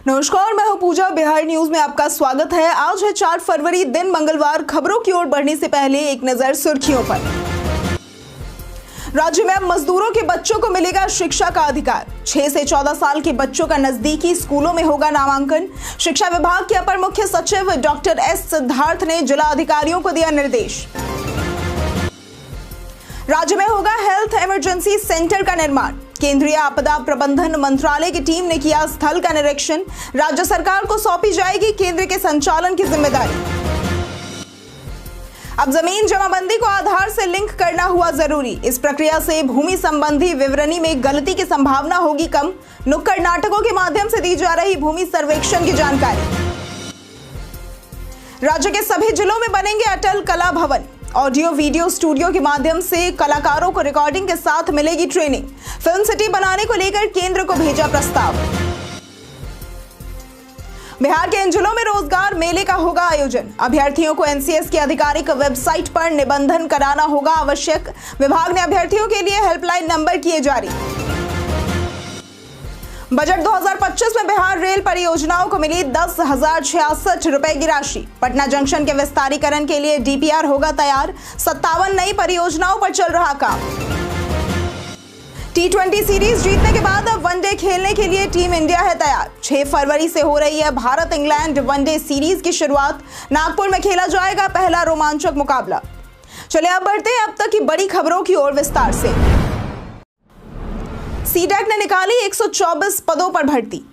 नमस्कार, मैं हूं पूजा। बिहार न्यूज में आपका स्वागत है। आज है 4 फरवरी, दिन मंगलवार। खबरों की ओर बढ़ने से पहले एक नजर सुर्खियों पर। राज्य में अब मजदूरों के बच्चों को मिलेगा शिक्षा का अधिकार। 6 से 14 साल के बच्चों का नजदीकी स्कूलों में होगा नामांकन। शिक्षा विभाग के अपर मुख्य सचिव डॉक्टर एस सिद्धार्थ ने जिला अधिकारियों को दिया निर्देश। राज्य में होगा हेल्थ इमरजेंसी सेंटर का निर्माण। केंद्रीय आपदा प्रबंधन मंत्रालय की टीम ने किया स्थल का निरीक्षण। राज्य सरकार को सौंपी जाएगी केंद्र के संचालन की जिम्मेदारी। अब जमीन जमाबंदी को आधार से लिंक करना हुआ जरूरी। इस प्रक्रिया से भूमि संबंधी विवरणी में गलती की संभावना होगी कम। नुक्कड़ नाटकों के माध्यम से दी जा रही भूमि सर्वेक्षण की जानकारी। राज्य के सभी जिलों में बनेंगे अटल कला भवन। ऑडियो वीडियो स्टूडियो के माध्यम से कलाकारों को रिकॉर्डिंग के साथ मिलेगी ट्रेनिंग। फिल्म सिटी बनाने को लेकर केंद्र को भेजा प्रस्ताव। बिहार के इन जिलों में रोजगार मेले का होगा आयोजन। अभ्यर्थियों को एनसीएस की आधिकारिक वेबसाइट पर निबंधन कराना होगा आवश्यक। विभाग ने अभ्यर्थियों के लिए हेल्पलाइन नंबर किए जारी। बजट 2025 में बिहार रेल परियोजनाओं को मिली 10,066 रुपए की राशि। पटना जंक्शन के विस्तारीकरण के लिए डीपीआर होगा तैयार। 57 नई परियोजनाओं पर चल रहा काम। T20 सीरीज जीतने के बाद अब वनडे खेलने के लिए टीम इंडिया है तैयार। 6 फरवरी से हो रही है भारत इंग्लैंड वनडे सीरीज की शुरुआत। नागपुर में खेला जाएगा पहला रोमांचक मुकाबला। चलिए अब बढ़ते हैं अब तक की बड़ी खबरों की ओर विस्तार से। सीडैक ने निकाली 124 पदों पर भर्ती।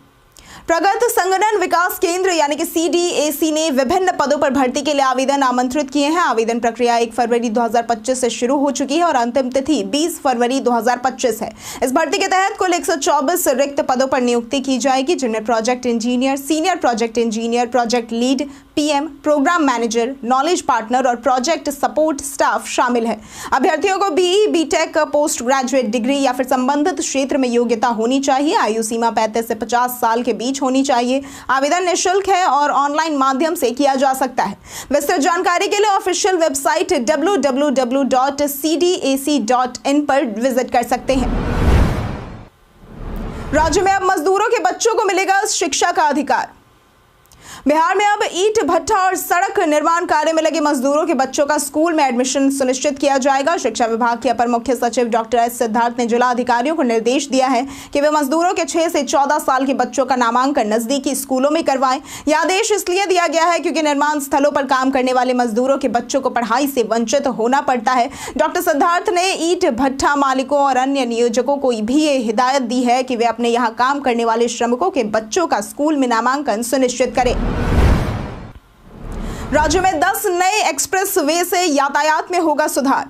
प्रगत संगणन विकास केंद्र यानी कि CDAC ने विभिन्न पदों पर भर्ती के लिए आवेदन आमंत्रित किए हैं। आवेदन प्रक्रिया 1 फरवरी 2025 से शुरू हो चुकी है और अंतिम तिथि 20 फरवरी 2025 है। इस भर्ती के तहत कुल 124 रिक्त पदों पर नियुक्ति की जाएगी, जिनमें project engineer, senior project engineer, project lead, PM, programme manager, knowledge partner और प्रोजेक्ट सपोर्ट स्टाफ शामिल है। अभ्यर्थियों को BE, BTech, post graduate degree या फिर संबंधित क्षेत्र में योग्यता होनी चाहिए। आयु सीमा 35 से 50 साल के बीच होनी चाहिए। आवेदन निःशुल्क है और ऑनलाइन माध्यम से किया जा सकता है। विस्तृत जानकारी के लिए ऑफिशियल वेबसाइट www.cdac.in पर विजिट कर सकते हैं। राज्य में अब मजदूरों के बच्चों को मिलेगा शिक्षा का अधिकार। बिहार में अब ईंट भट्ठा और सड़क निर्माण कार्य में लगे मजदूरों के बच्चों का स्कूल में एडमिशन सुनिश्चित किया जाएगा। शिक्षा विभाग के अपर मुख्य सचिव डॉक्टर एस सिद्धार्थ ने जिला अधिकारियों को निर्देश दिया है कि वे मजदूरों के 6 से 14 साल के बच्चों का नामांकन नजदीकी स्कूलों में करवाएं। यह आदेश इसलिए दिया गया है क्योंकि निर्माण स्थलों पर काम करने वाले मजदूरों के बच्चों को पढ़ाई से वंचित होना पड़ता है। डॉक्टर सिद्धार्थ ने ईंट भट्ठा मालिकों और अन्य नियोजकों को भी ये हिदायत दी है कि वे अपने यहाँ काम करने वाले श्रमिकों के बच्चों का स्कूल में नामांकन सुनिश्चित करें। राज्य में 10 नए एक्सप्रेस वे से यातायात में होगा सुधार।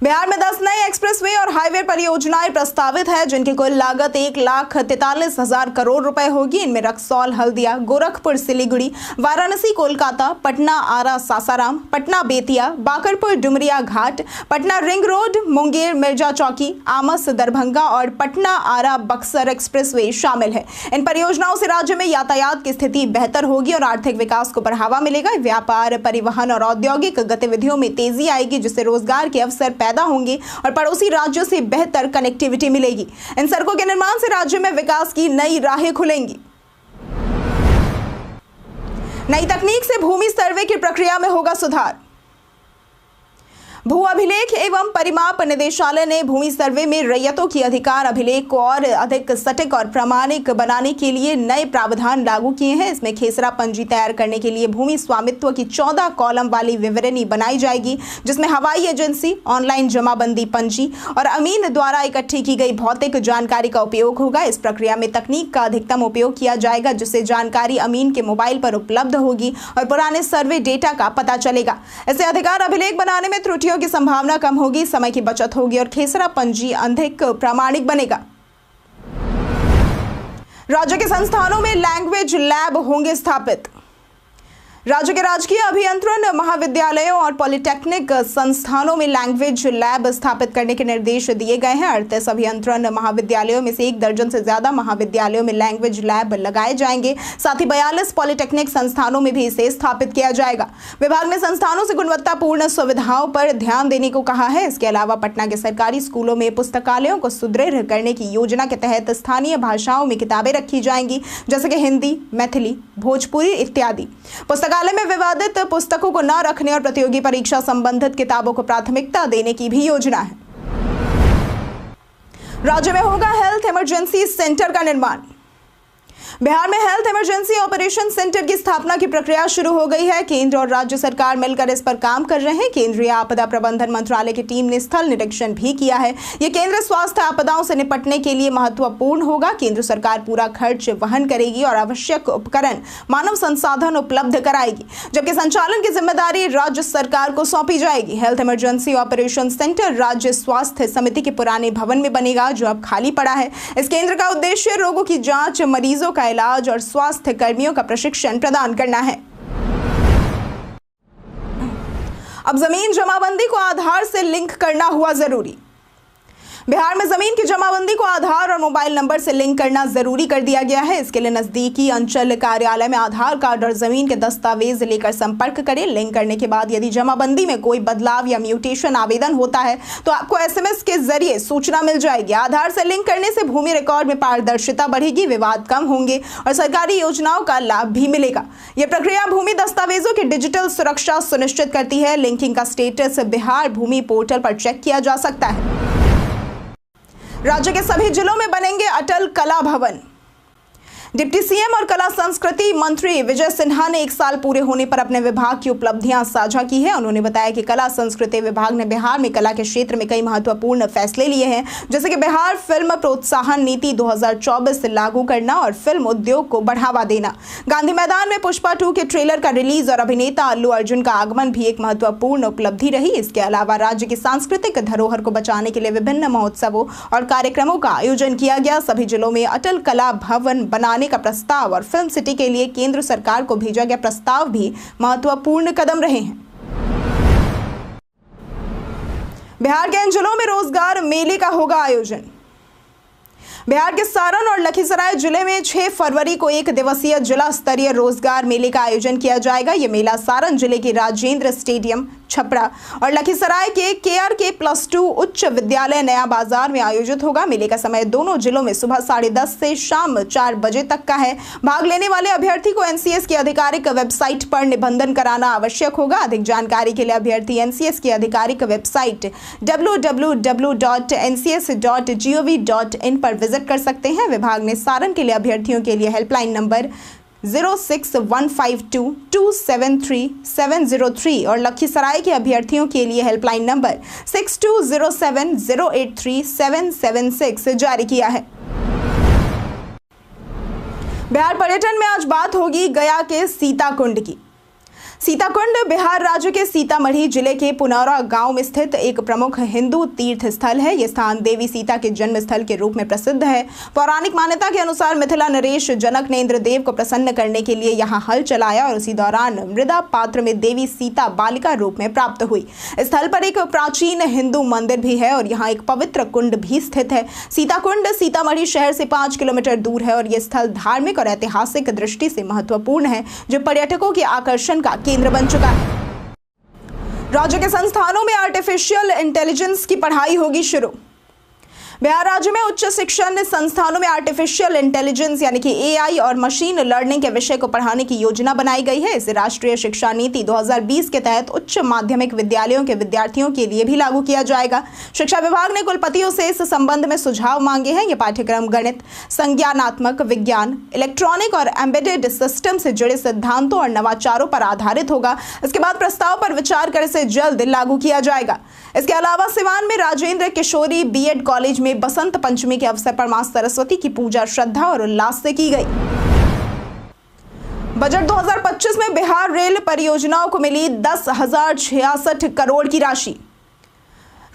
बिहार में 10 नए एक्सप्रेसवे और हाईवे परियोजनाएं प्रस्तावित है, जिनकी कुल लागत 1,43,000 करोड़ रुपए होगी। इनमें रक्सौल हल्दिया, गोरखपुर सिलीगुड़ी, वाराणसी कोलकाता, पटना आरा सासाराम, पटना बेतिया, बाकरपुर डुमरिया घाट, पटना रिंग रोड, मुंगेर मिर्जा चौकी, आमस दरभंगा और पटना आरा बक्सर एक्सप्रेसवे शामिल है। इन परियोजनाओं से राज्य में यातायात की स्थिति बेहतर होगी और आर्थिक विकास को बढ़ावा मिलेगा। व्यापार, परिवहन और औद्योगिक गतिविधियों में तेजी आएगी, जिससे रोजगार के अवसर पैदा होंगे और पड़ोसी राज्यों से बेहतर कनेक्टिविटी मिलेगी। इन सड़कों के निर्माण से राज्य में विकास की नई राहें खुलेंगी। नई तकनीक से भूमि सर्वे की प्रक्रिया में होगा सुधार। भू अभिलेख एवं परिमाप निदेशालय ने भूमि सर्वे में रैयतों की अधिकार अभिलेख को और अधिक सटीक और प्रामाणिक बनाने के लिए नए प्रावधान लागू किए हैं। इसमें खेसरा पंजी तैयार करने के लिए भूमि स्वामित्व की 14 कॉलम वाली विवरणी बनाई जाएगी, जिसमें हवाई एजेंसी, ऑनलाइन जमाबंदी पंजी और अमीन द्वारा इकट्ठी की गई भौतिक जानकारी का उपयोग होगा। इस प्रक्रिया में तकनीक का अधिकतम उपयोग किया जाएगा, जिससे जानकारी अमीन के मोबाइल पर उपलब्ध होगी और पुराने सर्वे डेटा का पता चलेगा। इससे अधिकार अभिलेख बनाने में त्रुटियों की संभावना कम होगी, समय की बचत होगी और खेसरा पंजी अधिक प्रामाणिक बनेगा। राज्य के संस्थानों में लैंग्वेज लैब होंगे स्थापित। राज्य के राजकीय अभियंत्रण महाविद्यालयों और पॉलिटेक्निक संस्थानों में लैंग्वेज लैब स्थापित करने के निर्देश दिए गए हैं। 38 अभियंत्रण महाविद्यालयों में से 1 दर्जन से ज्यादा महाविद्यालयों में लैंग्वेज लैब लगाए जाएंगे। साथ ही 42 पॉलिटेक्निक संस्थानों में भी इसे स्थापित किया जाएगा। विभाग ने संस्थानों से गुणवत्तापूर्ण सुविधाओं पर ध्यान देने को कहा है। इसके अलावा पटना के सरकारी स्कूलों में पुस्तकालयों को सुदृढ़ करने की योजना के तहत स्थानीय भाषाओं में किताबें रखी जाएंगी, जैसे कि हिंदी, मैथिली, भोजपुरी इत्यादि। पुस्तकालय में विवादित पुस्तकों को न रखने और प्रतियोगी परीक्षा संबंधित किताबों को प्राथमिकता देने की भी योजना है। राज्य में होगा हेल्थ इमरजेंसी सेंटर का निर्माण। बिहार में हेल्थ इमरजेंसी ऑपरेशन सेंटर की स्थापना की प्रक्रिया शुरू हो गई है। केंद्र और राज्य सरकार मिलकर इस पर काम कर रहे हैं। केंद्रीय आपदा प्रबंधन मंत्रालय की टीम ने स्थल निरीक्षण भी किया है। यह केंद्र स्वास्थ्य आपदाओं से निपटने के लिए महत्वपूर्ण होगा। केंद्र सरकार पूरा खर्च वहन करेगी और आवश्यक उपकरण, मानव संसाधन उपलब्ध कराएगी, जबकि संचालन की जिम्मेदारी राज्य सरकार को सौंपी जाएगी। हेल्थ इमरजेंसी ऑपरेशन सेंटर राज्य स्वास्थ्य समिति के पुराने भवन में बनेगा, जो अब खाली पड़ा है। इस केंद्र का उद्देश्य रोगों की जांच, मरीजों का इलाज और स्वास्थ्य कर्मियों का प्रशिक्षण प्रदान करना है। अब जमीन जमाबंदी को आधार से लिंक करना हुआ जरूरी। बिहार में जमीन की जमाबंदी को आधार और मोबाइल नंबर से लिंक करना जरूरी कर दिया गया है। इसके लिए नजदीकी अंचल कार्यालय में आधार कार्ड और जमीन के दस्तावेज लेकर संपर्क करें। लिंक करने के बाद यदि जमाबंदी में कोई बदलाव या म्यूटेशन आवेदन होता है तो आपको SMS के जरिए सूचना मिल जाएगी। आधार से लिंक करने से भूमि रिकॉर्ड में पारदर्शिता बढ़ेगी, विवाद कम होंगे और सरकारी योजनाओं का लाभ भी मिलेगा। यह प्रक्रिया भूमि दस्तावेजों की डिजिटल सुरक्षा सुनिश्चित करती है। लिंकिंग का स्टेटस बिहार भूमि पोर्टल पर चेक किया जा सकता है। राज्य के सभी जिलों में बनेंगे अटल कला भवन। डिप्टी सीएम और कला संस्कृति मंत्री विजय सिन्हा ने 1 साल पूरे होने पर अपने विभाग की उपलब्धियां साझा की है। उन्होंने बताया कि कला संस्कृति विभाग ने बिहार में कला के क्षेत्र में कई महत्वपूर्ण फैसले लिए हैं, जैसे कि बिहार फिल्म प्रोत्साहन नीति 2024 लागू करना और फिल्म उद्योग को बढ़ावा देना। गांधी मैदान में पुष्पा 2 के ट्रेलर का रिलीज और अभिनेता अल्लू अर्जुन का आगमन भी एक महत्वपूर्ण उपलब्धि रही। इसके अलावा राज्य की सांस्कृतिक धरोहर को बचाने के लिए विभिन्न महोत्सवों और कार्यक्रमों का आयोजन किया गया। सभी जिलों में अटल कला भवन बनाने का प्रस्ताव और फिल्म सिटी के लिए केंद्र सरकार को भेजा गया प्रस्ताव भी महत्वपूर्ण कदम रहे हैं। बिहार के इन जिलों में रोजगार मेले का होगा आयोजन। बिहार के सारण और लखीसराय जिले में 6 फरवरी को 1 दिवसीय जिला स्तरीय रोजगार मेले का आयोजन किया जाएगा। यह मेला सारण जिले के राजेंद्र स्टेडियम, छपरा और लखीसराय के KRK+2 उच्च विद्यालय नया बाजार में आयोजित होगा। मेले का समय दोनों जिलों में सुबह 10:30 से शाम 4 बजे तक का है। भाग लेने वाले अभ्यर्थी को NCS की आधिकारिक वेबसाइट पर निबंधन कराना आवश्यक होगा। अधिक जानकारी के लिए अभ्यर्थी NCS की आधिकारिक वेबसाइट www.ncs.gov.in पर विजिट कर सकते हैं। विभाग ने सारण के लिए अभ्यर्थियों के लिए हेल्पलाइन नंबर 06152273703 और लखीसराय के अभ्यर्थियों के लिए हेल्पलाइन नंबर 6207083776 जारी किया है। बिहार पर्यटन में आज बात होगी गया के सीताकुंड की। सीताकुंड बिहार राज्य के सीतामढ़ी जिले के पुनौरा गांव में स्थित एक प्रमुख हिंदू तीर्थ स्थल है। यह स्थान देवी सीता के जन्म स्थल के रूप में प्रसिद्ध है। पौराणिक मान्यता के अनुसार मिथिला नरेश जनक ने इंद्रदेव को प्रसन्न करने के लिए यहां हल चलाया और उसी दौरान मृदा पात्र में देवी सीता बालिका रूप में प्राप्त हुई। स्थल पर एक प्राचीन हिंदू मंदिर भी है और यहाँ एक पवित्र कुंड भी स्थित है। सीताकुंड सीतामढ़ी शहर से 5 किलोमीटर दूर है और यह स्थल धार्मिक और ऐतिहासिक दृष्टि से महत्वपूर्ण है, जो पर्यटकों के आकर्षण का केंद्र बन चुका है। राज्य के संस्थानों में आर्टिफिशियल इंटेलिजेंस की पढ़ाई होगी शुरू। बिहार राज्य में उच्च शिक्षण संस्थानों में आर्टिफिशियल इंटेलिजेंस यानी कि AI और मशीन लर्निंग के विषय को पढ़ाने की योजना बनाई गई है। इसे राष्ट्रीय शिक्षा नीति 2020 के तहत उच्च माध्यमिक विद्यालयों के विद्यार्थियों के लिए भी लागू किया जाएगा। शिक्षा विभाग ने कुलपतियों से इस संबंध में सुझाव मांगे हैं। यह पाठ्यक्रम गणित, संज्ञानात्मक विज्ञान, इलेक्ट्रॉनिक और एम्बेडेड सिस्टम से जुड़े सिद्धांतों और नवाचारों पर आधारित होगा। इसके बाद प्रस्ताव पर विचार कर इसे जल्द लागू किया जाएगा। इसके अलावा सिवान में राजेंद्र किशोरी BEd कॉलेज में बसंत पंचमी के अवसर पर मां सरस्वती की पूजा श्रद्धा और उल्लास से की गई। बजट 2025 में बिहार रेल परियोजनाओं को मिली 10,066 करोड़ की राशि।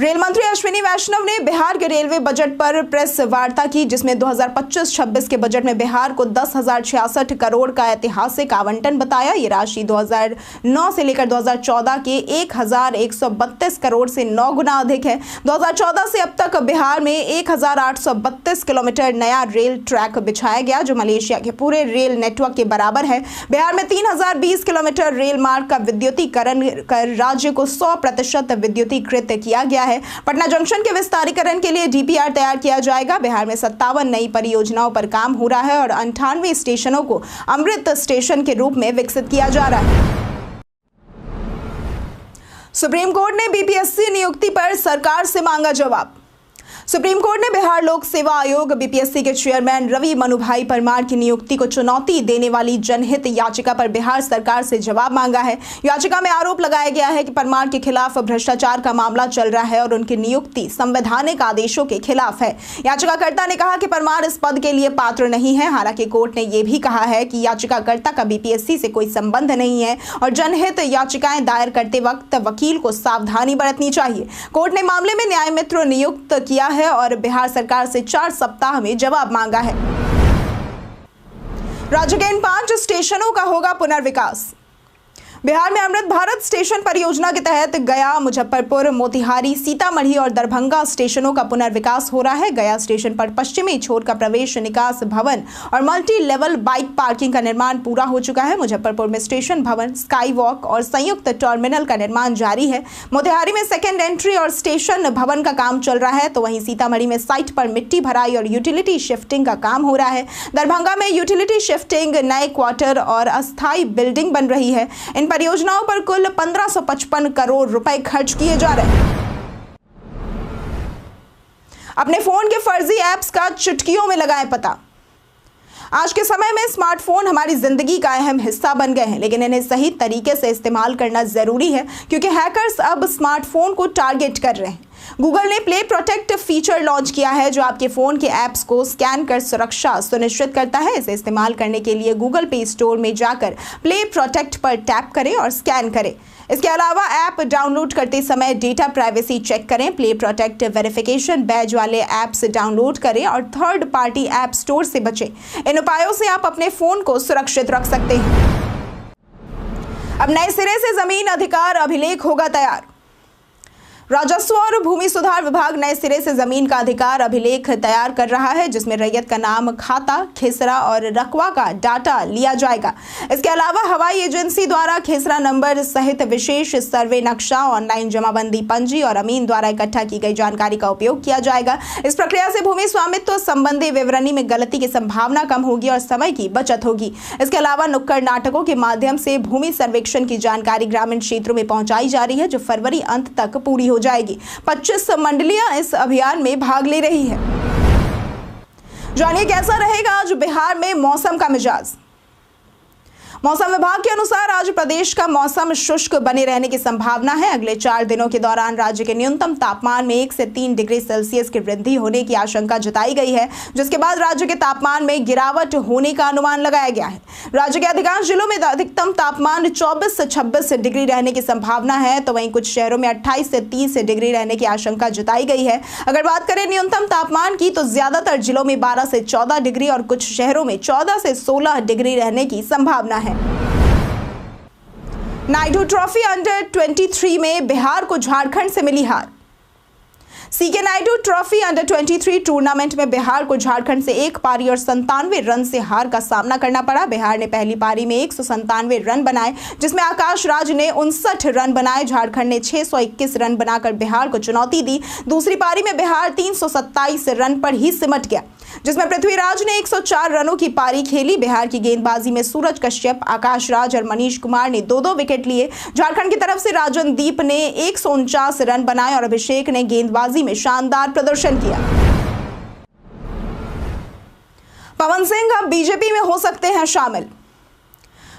रेल मंत्री अश्विनी वैष्णव ने बिहार के रेलवे बजट पर प्रेस वार्ता की, जिसमें 2025-26 के बजट में बिहार को 10,066 करोड़ का ऐतिहासिक आवंटन बताया। ये राशि 2009 से लेकर 2014 के 1,132 करोड़ से 9 गुना अधिक है। 2014 से अब तक बिहार में 1,832 किलोमीटर नया रेल ट्रैक बिछाया गया, जो मलेशिया के पूरे रेल नेटवर्क के बराबर है। बिहार में 3,020 किलोमीटर रेल मार्ग का विद्युतीकरण कर राज्य को 100% विद्युतीकृत किया गया है। पटना जंक्शन के विस्तारीकरण के लिए डीपीआर तैयार किया जाएगा। बिहार में 57 नई परियोजनाओं पर काम हो रहा है और 98 स्टेशनों को अमृत स्टेशन के रूप में विकसित किया जा रहा है। सुप्रीम कोर्ट ने बीपीएससी नियुक्ति पर सरकार से मांगा जवाब। सुप्रीम कोर्ट ने बिहार लोक सेवा आयोग बीपीएससी के चेयरमैन रवि मनुभाई परमार की नियुक्ति को चुनौती देने वाली जनहित याचिका पर बिहार सरकार से जवाब मांगा है। याचिका में आरोप लगाया गया है कि परमार के खिलाफ भ्रष्टाचार का मामला चल रहा है और उनकी नियुक्ति संवैधानिक आदेशों के खिलाफ है। याचिकाकर्ता ने कहा कि परमार इस पद के लिए पात्र नहीं है। हालांकि कोर्ट ने यह भी कहा है कि याचिकाकर्ता का बीपीएससी से कोई संबंध नहीं है और जनहित याचिकाएं दायर करते वक्त वकील को सावधानी बरतनी चाहिए। कोर्ट ने मामले में न्याय मित्र नियुक्त किया है और बिहार सरकार से 4 सप्ताह में जवाब मांगा है। राज्य के इन 5 स्टेशनों का होगा पुनर्विकास। बिहार में अमृत भारत स्टेशन परियोजना के तहत गया, मुजफ्फरपुर, मोतिहारी, सीतामढ़ी और दरभंगा स्टेशनों का पुनर्विकास हो रहा है। गया स्टेशन पर पश्चिमी छोर का प्रवेश निकास भवन और मल्टी लेवल बाइक पार्किंग का निर्माण पूरा हो चुका है। मुजफ्फरपुर में स्टेशन भवन, स्काई वॉक और संयुक्त टर्मिनल का निर्माण जारी है। मोतिहारी में सेकेंड एंट्री और स्टेशन भवन का काम चल रहा है, तो वहीं सीतामढ़ी में साइट पर मिट्टी भराई और यूटिलिटी शिफ्टिंग का काम हो रहा है। दरभंगा में यूटिलिटी शिफ्टिंग, नए क्वार्टर और अस्थायी बिल्डिंग बन रही है। इन परियोजनाओं पर कुल 1555 करोड़ रुपए खर्च किए जा रहे हैं। अपने फोन के फर्जी ऐप्स का चुटकियों में लगाएं पता। आज के समय में स्मार्टफोन हमारी जिंदगी का अहम हिस्सा बन गए हैं, लेकिन इन्हें सही तरीके से इस्तेमाल करना जरूरी है, क्योंकि हैकर्स अब स्मार्टफोन को टारगेट कर रहे हैं। गूगल ने प्ले प्रोटेक्ट फीचर लॉन्च किया है, जो आपके फोन के ऐप्स को स्कैन कर सुरक्षा सुनिश्चित करता है। इसे इस्तेमाल करने के लिए गूगल प्ले स्टोर में जाकर प्ले प्रोटेक्ट पर टैप करें और स्कैन करें। इसके अलावा ऐप डाउनलोड करते समय डेटा प्राइवेसी चेक करें। प्ले प्रोटेक्ट वेरिफिकेशन बैज वाले ऐप्स डाउनलोड करें और थर्ड पार्टी ऐप स्टोर से बचें। इन उपायों से आप अपने फोन को सुरक्षित रख सकते हैं। अब नए सिरे से जमीन अधिकार अभिलेख होगा तैयार। राजस्व और भूमि सुधार विभाग नए सिरे से जमीन का अधिकार अभिलेख तैयार कर रहा है, जिसमें रैयत का नाम, खाता, खेसरा और रकबा का डाटा लिया जाएगा। इसके अलावा हवाई एजेंसी द्वारा खेसरा नंबर सहित विशेष सर्वे नक्शा, ऑनलाइन जमाबंदी पंजी और अमीन द्वारा इकट्ठा की गई जानकारी का उपयोग किया जाएगा। इस प्रक्रिया से भूमि स्वामित्व संबंधी विवरणी में गलती की संभावना कम होगी और समय की बचत होगी। इसके अलावा नुक्कड़ नाटकों के माध्यम से भूमि सर्वेक्षण की जानकारी ग्रामीण क्षेत्रों में पहुंचाई जा रही है, जो फरवरी अंत तक पूरी हो जाएगी। 25 मंडलियां इस अभियान में भाग ले रही है। जानिए कैसा रहेगा आज बिहार में मौसम का मिजाज। मौसम विभाग के अनुसार आज प्रदेश का मौसम शुष्क बने रहने की संभावना है। अगले 4 दिनों के दौरान राज्य के न्यूनतम तापमान में 1 से 3 डिग्री सेल्सियस की वृद्धि होने की आशंका जताई गई है, जिसके बाद राज्य के तापमान में गिरावट होने का अनुमान लगाया गया है। राज्य के अधिकांश जिलों में अधिकतम तापमान 24 से 26 डिग्री रहने की संभावना है, तो वहीं कुछ शहरों में 28 से 30 डिग्री रहने की आशंका जताई गई है। अगर बात करें न्यूनतम तापमान की, तो ज्यादातर जिलों में 12 से 14 डिग्री और कुछ शहरों में 14 से 16 डिग्री रहने की संभावना है। नायडू ट्रॉफी अंडर 23 में बिहार को झारखंड से मिली हार। CK Naidu trophy under 23 tournament में बिहार को झारखंड से 1 पारी और 97 रन से हार का सामना करना पड़ा। बिहार ने पहली पारी में 197 रन बनाए, जिसमें आकाश राज ने 59 रन बनाए। झारखंड ने 621 रन बनाकर बिहार को चुनौती दी। दूसरी पारी में बिहार 327 रन पर ही सिमट गया, जिसमें पृथ्वीराज ने 104 रनों की पारी खेली। बिहार की गेंदबाजी में सूरज कश्यप, आकाश राज और मनीष कुमार ने 2-2 विकेट लिए। झारखंड की तरफ से राजनदीप ने 149 रन बनाए और अभिषेक ने गेंदबाजी में शानदार प्रदर्शन किया। पवन सिंह अब बीजेपी में हो सकते हैं शामिल।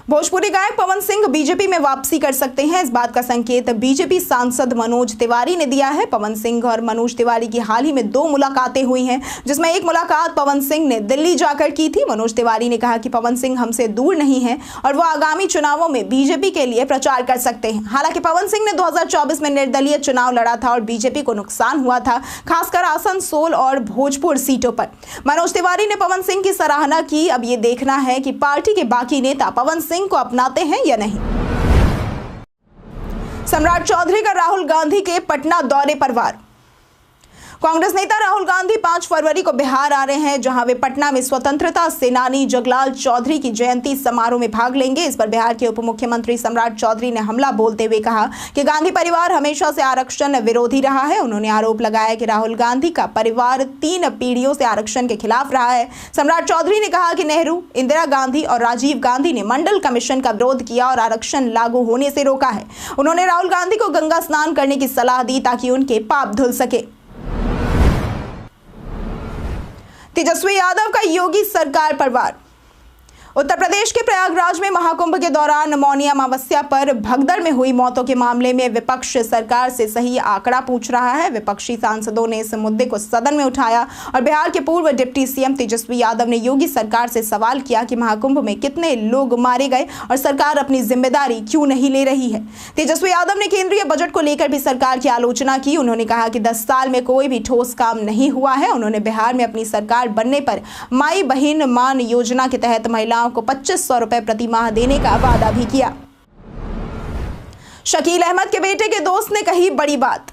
भोजपुरी गायक पवन सिंह बीजेपी में वापसी कर सकते हैं, इस बात का संकेत बीजेपी सांसद मनोज तिवारी ने दिया है। पवन सिंह और मनोज तिवारी की हाल ही में 2 मुलाकातें हुई हैं, जिसमें एक मुलाकात पवन सिंह ने दिल्ली जाकर की थी। मनोज तिवारी ने कहा कि पवन सिंह हमसे दूर नहीं है और वो आगामी चुनावों में बीजेपी के लिए प्रचार कर सकते हैं। हालांकि पवन सिंह ने 2024 में निर्दलीय चुनाव लड़ा था और बीजेपी को नुकसान हुआ था, खासकर आसनसोल और भोजपुर सीटों पर। मनोज तिवारी ने पवन सिंह की सराहना की। अब ये देखना है कि पार्टी के बाकी नेता पवन सिंह को अपनाते हैं या नहीं। सम्राट चौधरी का राहुल गांधी के पटना दौरे पर वार। कांग्रेस नेता राहुल गांधी 5 फरवरी को बिहार आ रहे हैं, जहां वे पटना में स्वतंत्रता सेनानी जगलाल चौधरी की जयंती समारोह में भाग लेंगे। इस पर बिहार के उप मुख्यमंत्री सम्राट चौधरी ने हमला बोलते हुए कहा कि गांधी परिवार हमेशा से आरक्षण विरोधी रहा है। उन्होंने आरोप लगाया कि राहुल गांधी का परिवार 3 पीढ़ियों से आरक्षण के खिलाफ रहा है। सम्राट चौधरी ने कहा कि नेहरू, इंदिरा गांधी और राजीव गांधी ने मंडल कमीशन का विरोध किया और आरक्षण लागू होने से रोका है। उन्होंने राहुल गांधी को गंगा स्नान करने की सलाह दी ताकि उनके पाप धुल सके। तेजस्वी यादव का योगी सरकार पर वार। उत्तर प्रदेश के प्रयागराज में महाकुंभ के दौरान मौनी अमावस्या पर भगदड़ में हुई मौतों के मामले में विपक्ष सरकार से सही आंकड़ा पूछ रहा है। विपक्षी सांसदों ने इस मुद्दे को सदन में उठाया और बिहार के पूर्व डिप्टी सीएम तेजस्वी यादव ने योगी सरकार से सवाल किया कि महाकुंभ में कितने लोग मारे गए और सरकार अपनी जिम्मेदारी क्यों नहीं ले रही है। तेजस्वी यादव ने केंद्रीय बजट को लेकर भी सरकार की आलोचना की। उन्होंने कहा कि 10 साल में कोई भी ठोस काम नहीं हुआ है। उन्होंने बिहार में अपनी सरकार बनने पर माई बहन मान योजना के तहत महिलाओं को 2500 रुपए प्रति माह देने का वादा भी किया। शकील अहमद के बेटे के दोस्त ने कही बड़ी बात।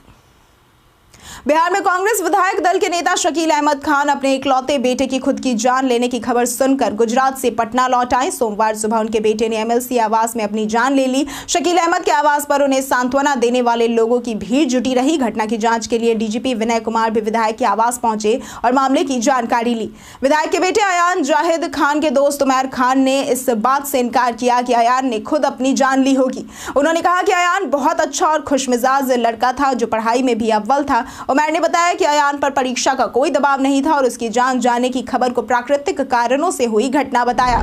बिहार में कांग्रेस विधायक दल के नेता शकील अहमद खान अपने इकलौते बेटे की खुद की जान लेने की खबर सुनकर गुजरात से पटना लौट आए। सोमवार सुबह उनके बेटे ने एमएलसी आवास में अपनी जान ले ली। शकील अहमद के आवास पर उन्हें सांत्वना देने वाले लोगों की भीड़ जुटी रही। घटना की जांच के लिए डीजीपी विनय कुमार भी विधायक के आवास पहुंचे और मामले की जानकारी ली। विधायक के बेटे अयान जाहिद खान के दोस्त उमैर खान ने इस बात से इनकार किया कि अयान ने खुद अपनी जान ली होगी। उन्होंने कहा कि अयान बहुत अच्छा और खुशमिजाज लड़का था जो पढ़ाई में भी अव्वल था। उमैर ने बताया कि अयान पर परीक्षा का कोई दबाव नहीं था और उसकी जान जाने की खबर को प्राकृतिक कारणों से हुई घटना बताया।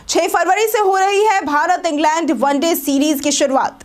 6 फरवरी से हो रही है भारत इंग्लैंड वनडे सीरीज की शुरुआत।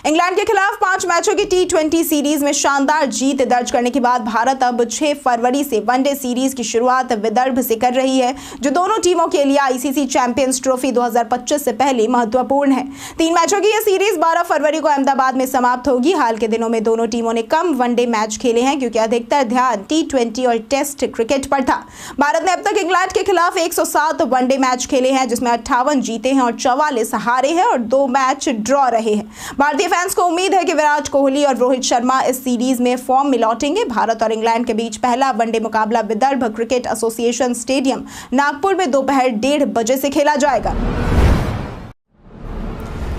इंग्लैंड के खिलाफ 5 मैचों की T20 सीरीज में शानदार जीत दर्ज करने के बाद भारत अब 6 फरवरी से वनडे सीरीज की शुरुआत विदर्भ से कर रही है, जो दोनों टीमों के लिए आईसीसी चैंपियंस ट्रॉफी 2025 से पहले महत्वपूर्ण है। 3 मैचों की यह सीरीज 12 फरवरी को अहमदाबाद में समाप्त होगी। हाल के दिनों में दोनों टीमों ने कम वनडे मैच खेले हैं क्योंकि अधिकतर ध्यान T20 और टेस्ट क्रिकेट पर था। भारत ने अब तक इंग्लैंड के खिलाफ 107 वनडे मैच खेले हैं, जिसमें 58 जीते हैं और 44 हारे हैं और 2 मैच ड्रॉ रहे हैं। भारतीय फैंस को उम्मीद है कि विराट कोहली और रोहित शर्मा इस सीरीज में फॉर्म में लौटेंगे। भारत और इंग्लैंड के बीच पहला वनडे मुकाबला Vidarbha cricket association stadium Nagpur में दोपहर 1:30 बजे से खेला जाएगा।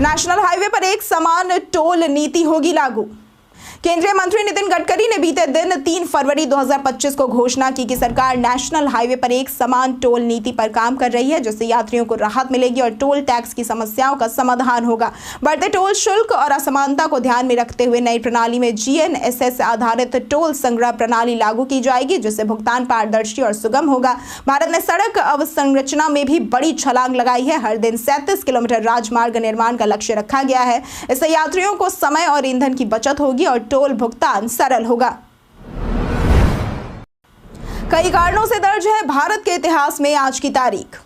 नेशनल हाईवे पर एक समान टोल नीति होगी लागू। केंद्रीय मंत्री नितिन गडकरी ने बीते दिन 3 फरवरी 2025 को घोषणा की कि सरकार नेशनल हाईवे पर एक समान टोल नीति पर काम कर रही है, जिससे यात्रियों को राहत मिलेगी और टोल टैक्स की समस्याओं का समाधान होगा। बढ़ते टोल शुल्क और असमानता को ध्यान में रखते हुए नई प्रणाली में GNSS आधारित टोल संग्रह प्रणाली लागू की जाएगी, जिससे भुगतान पारदर्शी और सुगम होगा। भारत ने सड़क अवसंरचना में भी बड़ी छलांग लगाई है। हर दिन 37 किलोमीटर राजमार्ग निर्माण का लक्ष्य रखा गया है। इससे यात्रियों को समय और ईंधन की बचत होगी और टोल भुगतान सरल होगा। कई कारणों से दर्ज है भारत के इतिहास में आज की तारीख।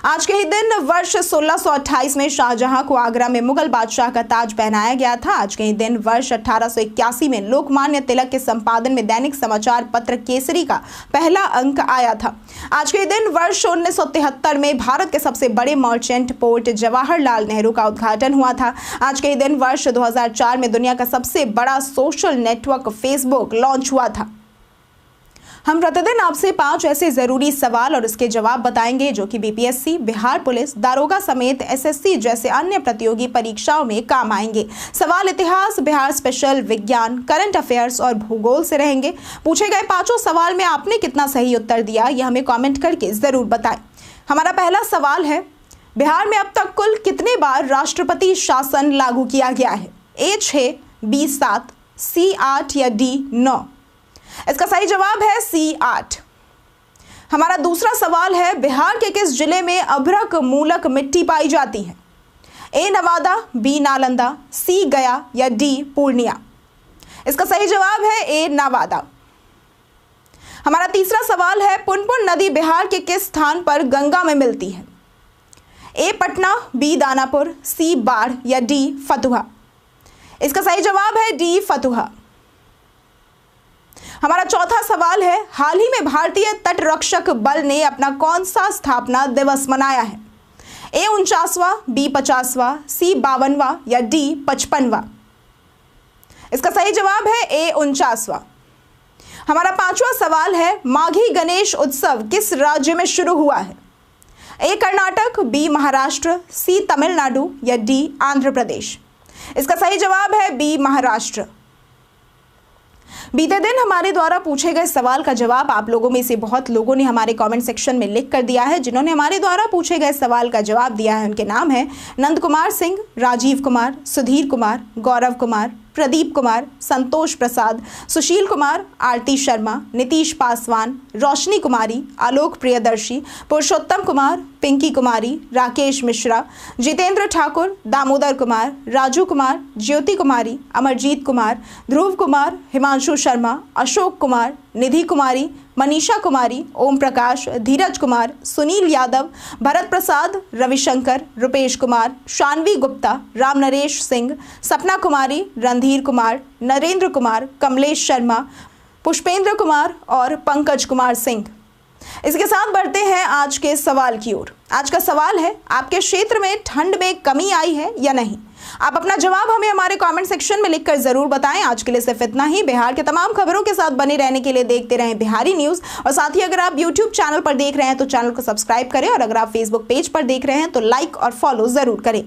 आज के ही दिन वर्ष 1628 में शाहजहां को आगरा में मुगल बादशाह का ताज पहनाया गया था। आज के ही दिन वर्ष 1881 में लोकमान्य तिलक के संपादन में दैनिक समाचार पत्र केसरी का पहला अंक आया था। आज के ही दिन वर्ष 1973 में भारत के सबसे बड़े मर्चेंट पोर्ट जवाहरलाल नेहरू का उद्घाटन हुआ था। आज के ही दिन वर्ष 2004 में दुनिया का सबसे बड़ा सोशल नेटवर्क फेसबुक लॉन्च हुआ था। हम प्रतिदिन आपसे 5 ऐसे जरूरी सवाल और उसके जवाब बताएंगे जो कि बीपीएससी, बिहार पुलिस, दारोगा समेत एसएससी जैसे अन्य प्रतियोगी परीक्षाओं में काम आएंगे। सवाल इतिहास, बिहार स्पेशल, विज्ञान, करंट अफेयर्स और भूगोल से रहेंगे। पूछे गए 5 सवाल में आपने कितना सही उत्तर दिया, यह हमें कॉमेंट करके जरूर बताएं। हमारा पहला सवाल है, बिहार में अब तक कुल कितने बार राष्ट्रपति शासन लागू किया गया है? A 6, B 7, C 8 या D 9? इसका सही जवाब है C 8। हमारा दूसरा सवाल है, बिहार के किस जिले में अभ्रक मूलक मिट्टी पाई जाती है? ए नवादा, बी नालंदा, सी गया या डी पूर्णिया? इसका सही जवाब है ए नवादा। हमारा तीसरा सवाल है, पुनपुन नदी बिहार के किस स्थान पर गंगा में मिलती है? ए पटना, बी दानापुर, सी बाढ़ या डी फतुहा? इसका सही जवाब है डी फतुहा। हमारा चौथा सवाल है, हाल ही में भारतीय तटरक्षक बल ने अपना कौन सा स्थापना दिवस मनाया है? ए 49वां, बी 50वां, सी 52वां या डी 55वां? इसका सही जवाब है ए 49वां। हमारा पांचवा सवाल है, माघी गणेश उत्सव किस राज्य में शुरू हुआ है? ए कर्नाटक, बी महाराष्ट्र, सी तमिलनाडु या डी आंध्र प्रदेश? इसका सही जवाब है बी महाराष्ट्र। बीते दिन हमारे द्वारा पूछे गए सवाल का जवाब आप लोगों में से बहुत लोगों ने हमारे कमेंट सेक्शन में लिख कर दिया है। जिन्होंने हमारे द्वारा पूछे गए सवाल का जवाब दिया है उनके नाम है नंद कुमार सिंह, राजीव कुमार, सुधीर कुमार, गौरव कुमार, प्रदीप कुमार, संतोष प्रसाद, सुशील कुमार, आरती शर्मा, नीतीश पासवान, रोशनी कुमारी, आलोक प्रियदर्शी, पुरुषोत्तम कुमार, पिंकी कुमारी, राकेश मिश्रा, जितेंद्र ठाकुर, दामोदर कुमार, राजू कुमार, ज्योति कुमारी, अमरजीत कुमार, ध्रुव कुमार, हिमांशु शर्मा, अशोक कुमार, निधि कुमारी, मनीषा कुमारी, ओम प्रकाश, धीरज कुमार, सुनील यादव, भरत प्रसाद, रविशंकर, रुपेश कुमार, शानवी गुप्ता, राम नरेश सिंह, सपना कुमारी, रणधीर कुमार, नरेंद्र कुमार, कमलेश शर्मा, पुष्पेंद्र कुमार और पंकज कुमार सिंह। इसके साथ बढ़ते हैं आज के सवाल की ओर। आज का सवाल है, आपके क्षेत्र में ठंड में कमी आई है या नहीं? आप अपना जवाब हमें हमारे कमेंट सेक्शन में लिखकर जरूर बताएं। आज के लिए सिर्फ इतना ही। बिहार के तमाम खबरों के साथ बने रहने के लिए देखते रहें बिहारी न्यूज़। और साथ ही अगर आप YouTube चैनल पर देख रहे हैं तो चैनल को सब्सक्राइब करें और अगर आप Facebook पेज पर देख रहे हैं तो लाइक और फॉलो जरूर करें।